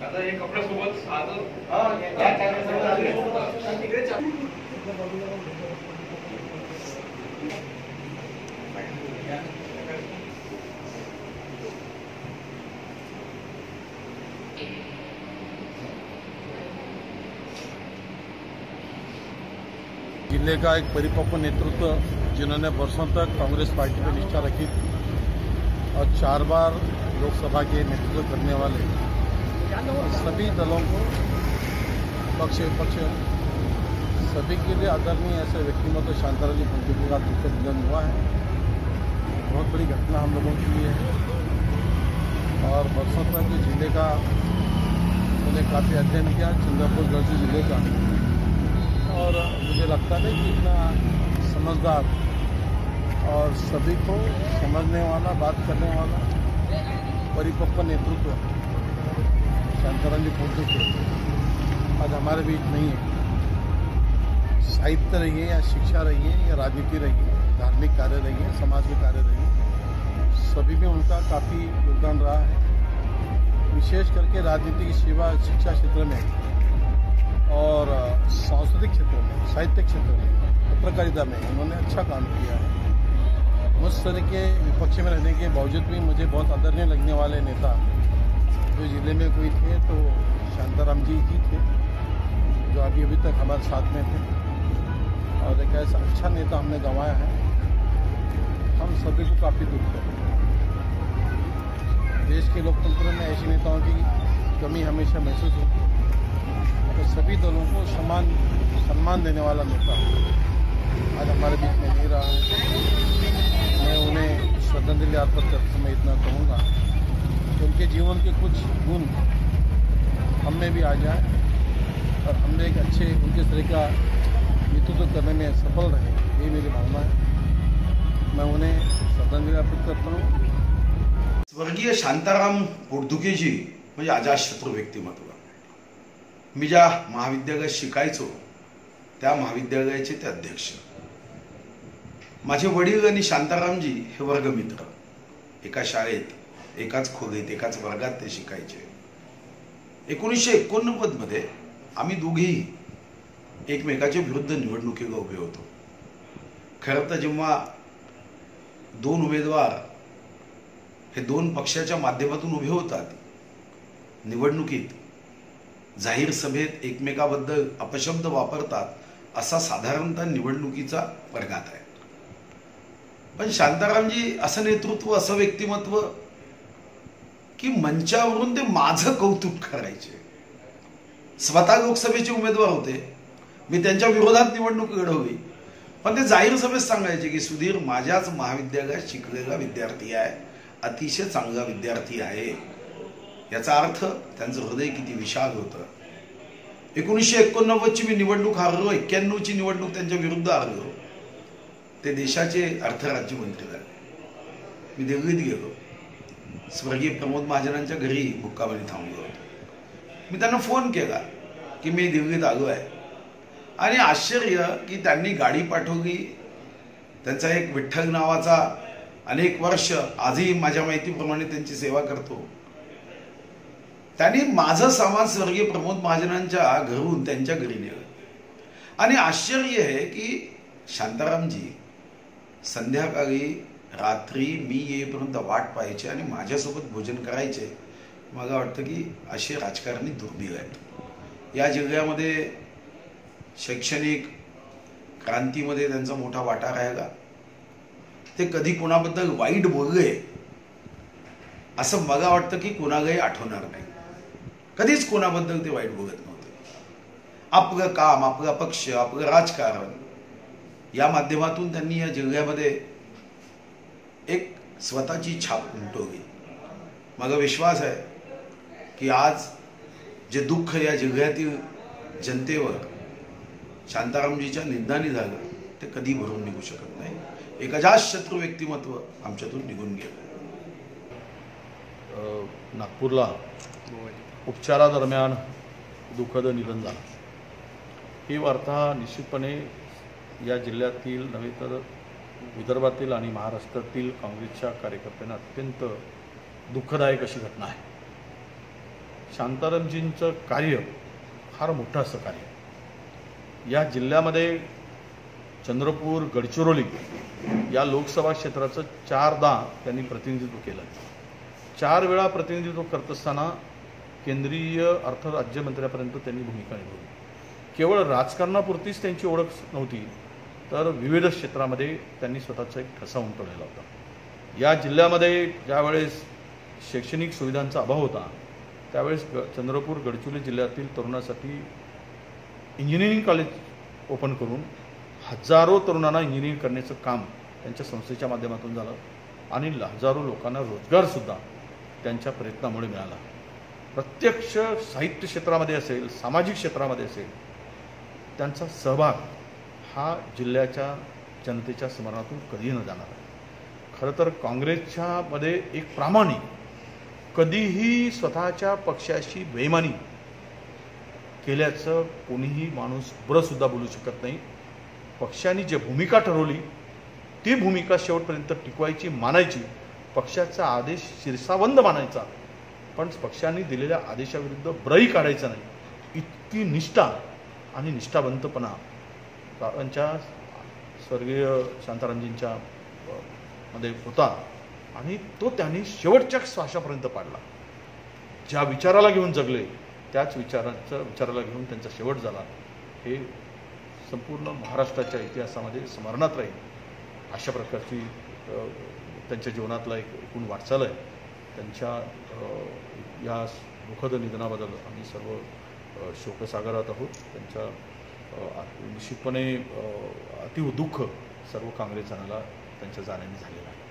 आता हे कपड्यासोबत साधं जिले का एक परिपक्व नेतृत्व जिन्होंने वर्षों तक कांग्रेस पार्टी पर निष्ठा रखी थी और 4 बार लोकसभा के नेतृत्व करने वाले सभी दलों को पक्ष विपक्ष सभी के लिए आदरणीय ऐसे व्यक्तिमत्व शांताराम जी पंडित का दुखद निधन हुआ है। बहुत बड़ी घटना हम लोगों के लिए है और वर्षों तक जिले का मैंने काफ़ी अध्ययन किया सिंगापुर जर्सी जिले का और मुझे लगता है कि इतना समझदार और सभी को समझने वाला बात करने वाला परिपक्व नेतृत्व शांताराम जी पंडित आज हमारे बीच नहीं है। साहित्य रही है या शिक्षा रही है या राजनीति रही है, धार्मिक कार्य रही है, समाज के कार्य रही है, सभी में उनका काफ़ी योगदान रहा है। विशेष करके राजनीति की सेवा शिक्षा क्षेत्र में और सांस्कृतिक क्षेत्र में, साहित्यिक क्षेत्र में, पत्रकारिता में उन्होंने अच्छा काम किया है। उस तरह के विपक्ष में रहने के बावजूद भी मुझे बहुत आदरणीय लगने वाले नेता जो जिले में कोई थे तो शांताराम जी ही थे जो अभी तक हमारे साथ में थे और एक ऐसा अच्छा नेता हमने गंवाया है। हम सभी को काफ़ी दुख है। देश के लोकतंत्र में ऐसे नेताओं की कमी हमेशा महसूस होती है तो सभी दलों को समान सम्मान देने वाला नेता आज हमारे बीच में नहीं रहा है। मैं उन्हें श्रद्धांजलि अर्पित करते समय इतना कहूँगा कि उनके जीवन के कुछ गुण हम में भी आ जाए और हमने एक अच्छे उनके तरह का नेतृत्व करने में सफल रहे, ये मेरी भावना है। मैं उन्हें श्रद्धांजलि अर्पित करता हूँ। स्वर्गीय शांताराम पोटदुखेजी म्हणजे अजातशत्रू व्यक्तिमत्व। मी ज्या महाविद्यालयात शिकायचो त्या महाविद्यालयाचे ते अध्यक्ष। माझे वडील आणि शांतारामजी हे वर्गमित्र, एका शाळेत एकाच खोलीत एकाच वर्गात ते शिकायचे। 1989 मध्ये आम्ही दोघेही एकमेकाच्या विरुद्ध निवडणुकीला उभे होतो। खरं तर जेव्हा 2 उमेदवार हे 2 पक्षाच्या माध्यमातून उभे होतात निवडणुकीत, जाहीर सभेत एकमेकाबद्दल अपशब्द वापरतात असा साधारणतः निवडणुकीचा वर्गात आहे। पण शांतारामजी असं नेतृत्व, असं व्यक्तिमत्व की मंचावरून ते माझं कौतुक करायचे। स्वतः लोकसभेचे उमेदवार होते, मी त्यांच्या विरोधात निवडणूक लढवली, पण ते जाहीर सभेत सांगायचे की सुधीर माझ्याच महाविद्यालयात शिकलेला विद्यार्थी आहे, अतिशय चांगला विद्यार्थी आहे। याचा अर्थ त्यांचं हृदय किती विशाल होतं। 1989 ची मी निवडणूक हारलो, 91 ची निवडणूक त्यांच्या विरुद्ध हारलो। ते देशाचे अर्थ राज्यमंत्री झाले। मी दिल्लीत गेलो, स्वर्गीय प्रमोद महाजनांच्या घरी मुक्कामाने थांबलो होतो। मी त्यांना फोन केला की मी दिल्लीत आलो आहे आणि आश्चर्य की त्यांनी गाडी पाठवली। त्यांचा एक विठ्ठल नावाचा अनेक वर्ष आजही माझ्या माहितीप्रमाणे त्यांची सेवा करतो। त्यांनी माझं सामान स्वर्गीय प्रमोद महाजनांच्या घरून त्यांच्या घरी नेलं आणि आश्चर्य आहे की शांतारामजी संध्याकाळी रात्री मी येईपर्यंत वाट पाहायचे आणि माझ्यासोबत भोजन करायचे। मला वाटतं की असे राजकारणी दुर्मिळ आहेत। या जिल्ह्यामध्ये शैक्षणिक क्रांतीमध्ये त्यांचा मोठा वाटा राहिला। ते कधी कोणाबद्दल वाईट बोलले असं मला वाटतं की कोणालाही आठवणार नाही। कधीच कोणाबद्दल ते वाईट बोलत नव्हते। आपलं काम, आपला पक्ष, आपलं राजकारण या माध्यमातून त्यांनी या जिल्ह्यामध्ये एक स्वतःची छाप उमटवली। मला विश्वास आहे की आज जे दुःख या जिल्ह्यातील जनतेवर शांतारामजीच्या निंदाने झालं ते कधी भरून निघू शकत नाही. एक अजातशत्रू व्यक्तिमत्व आमच्यातून निघून गेलं. नागपूरला उपचारादरम्यान दुःखद निधन झालं. ही वार्ता निश्चितपणे या जिल्ह्यातील नव्हे तर विदर्भातील आणि महाराष्ट्रातील काँग्रेसच्या कार्यकर्त्यांना अत्यंत दुःखदायक अशी घटना आहे. शांतारामजींचं कार्य फार मोठं असं कार्य या जिल्ह्यामध्ये चंद्रपूर गडचिरोली या लोकसभा क्षेत्राचं 4दा त्यांनी प्रतिनिधित्व केलं. 4 वेळा प्रतिनिधित्व करत असताना केंद्रीय अर्थ राज्यमंत्र्यापर्यंत त्यांनी भूमिका निभावली. केवळ राजकारणापुरतीच त्यांची ओळख नव्हती तर विविध क्षेत्रामध्ये त्यांनी स्वतःचा एक ठसा उमटवलेला होता. या जिल्ह्यामध्ये ज्यावेळेस शैक्षणिक सुविधांचा अभाव होता त्यावेळेस चंद्रपूर गडचिरोली जिल्ह्यातील तरुणांसाठी इंजिनिअरिंग कॉलेज ओपन करून हजारो तरुणांना इंजिनिअरिंग करण्याचं काम त्यांच्या संस्थेच्या माध्यमातून झालं आणि हजारो लोकांना रोजगारसुद्धा त्यांच्या प्रयत्नामुळे मिळाला. प्रत्यक्ष साहित्य क्षेत्रामध्ये असेल, सामाजिक क्षेत्रामध्ये असेल, त्यांचा सहभाग हा जिल्ह्याच्या जनतेच्या स्मरणातून कधीही न जाणार आहे. खरं तर काँग्रेसच्या मध्ये एक प्रामाणिक, कधीही स्वतःच्या पक्षाशी बेईमानी केल्याचं कोणीही माणूस बरंसुद्धा बोलू शकत नाही. पक्षाने जी भूमिका ठरवली ती भूमिका शेवटपर्यंत टिकवायची, मानायची, पक्षाचा आदेश शिरसावंद मानायचा, पण पक्षाने दिलेल्या आदेशाविरुद्ध ब्रही काढायचा नाही. इतकी निष्ठा आणि निष्ठावंतपणा त्यांच्या स्वर्गीय शांतारामजींच्या मध्ये होता आणि तो त्यांनी शेवटच्या श्वासापर्यंत पाडला. ज्या विचाराला घेऊन जगले त्याच विचाराला घेऊन त्यांचा शेवट झाला. हे संपूर्ण महाराष्ट्राच्या इतिहासामध्ये स्मरणात राहील. अशा प्रकारची त्यांच्या जीवनातला एकूण वाटचाल आहे. त्यांच्या या दुःखद निधनाबद्दल आम्ही सर्व शोकसागरात आहोत. त्यांच्या निश्चितपणे अतीव दुःख सर्व काँग्रेस जनाला त्यांच्या जाण्याने झालेलं आहे.